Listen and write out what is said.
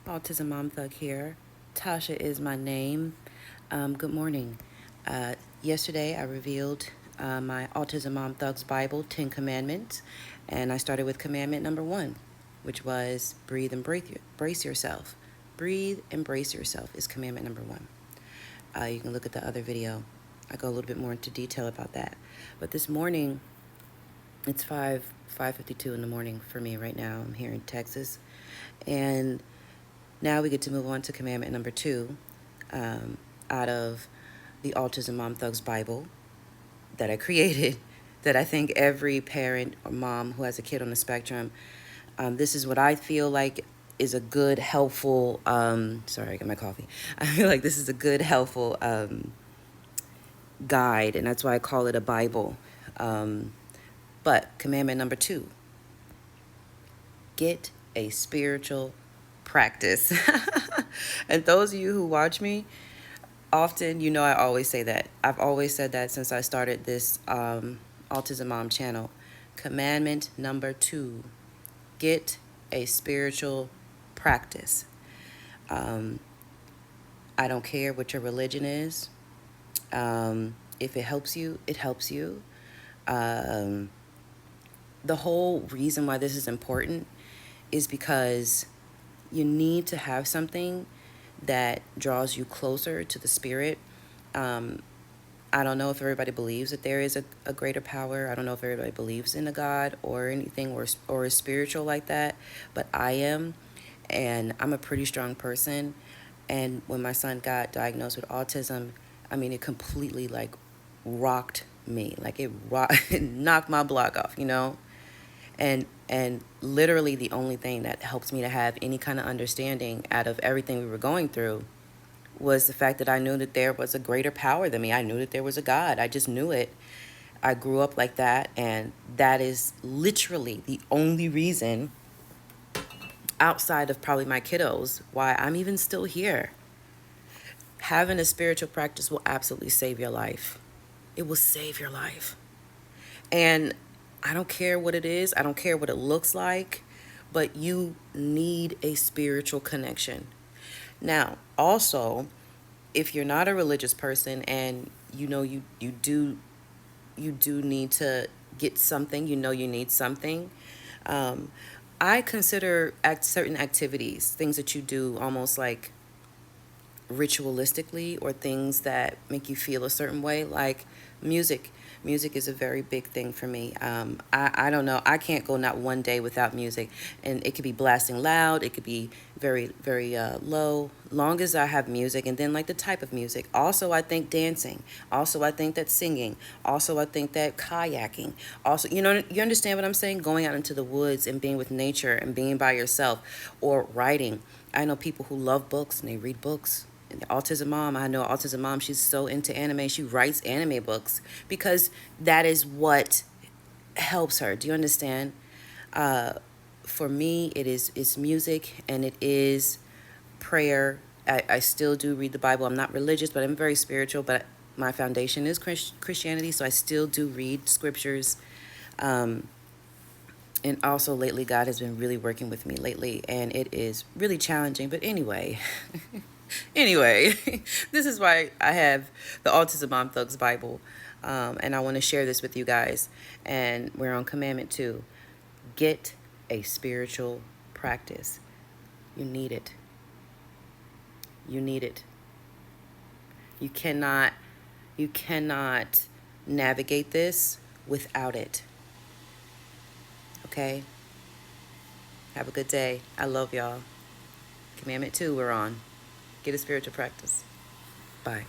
Autism Mom Thug here. Tasha is my name. Good morning. Yesterday I revealed my Autism Mom Thug's Bible, 10 Commandments, and I started with commandment number 1, which was breathe and brace yourself. Breathe and brace yourself is commandment number 1. You can look at the other video. I go a little bit more into detail about that. But this morning, it's 5:52 in the morning for me right now. I'm here in Texas. And now we get to move on to commandment number 2 out of the Autism Mom Thugs Bible that I created, that I think every parent or mom who has a kid on the spectrum, this is what I feel like is a good, helpful, sorry, I got my coffee. I feel like this is a good, helpful guide, and that's why I call it a Bible. But commandment number 2, get a spiritual practice. And those of you who watch me often, you know I always say that. I've always said that since I started this Autism Mom channel. Commandment number 2, get a spiritual practice. I don't care what your religion is. If it helps you, it helps you. The whole reason why this is important is because you need to have something that draws you closer to the spirit. I don't know if everybody believes that there is a greater power. I don't know if everybody believes in a God or anything or is spiritual like that, but I am, and I'm a pretty strong person. And when my son got diagnosed with autism, I mean, it completely like rocked me. Like it knocked my block off, you know? And literally the only thing that helps me to have any kind of understanding out of everything we were going through was the fact that I knew that there was a greater power than me. I knew that there was a God. I just knew it. I grew up like that, and that is literally the only reason, outside of probably my kiddos, why I'm even still here. Having a spiritual practice will absolutely save your life. It will save your life. And I don't care what it is. I don't care what it looks like, but you need a spiritual connection. Now, also, if you're not a religious person and you know you do need to get something, you know you need something, I consider certain activities, things that you do almost like ritualistically, or things that make you feel a certain way, like music. Music is a very big thing for me. I don't know. I can't go not one day without music. And it could be blasting loud. It could be very, very low. Long as I have music, and then like the type of music. Also, I think dancing. Also, I think that singing. Also, I think that kayaking. Also, you know, you understand what I'm saying? Going out into the woods and being with nature and being by yourself, or writing. I know people who love books and they read books. And the Autism Mom, I know Autism Mom, she's so into anime. She writes anime books because that is what helps her. Do you understand? For me, it's music, and it is prayer. I still do read the Bible. I'm not religious, but I'm very spiritual. But my foundation is Christianity, so I still do read scriptures. And also lately, God has been really working with me lately, and it is really challenging. But anyway, this is why I have the Autism Mom Thugs Bible, and I want to share this with you guys. And we're on commandment 2. Get a spiritual practice. You need it. You need it. You cannot navigate this without it. Okay? Have a good day. I love y'all. Commandment 2, we're on. Get a spiritual practice. Bye.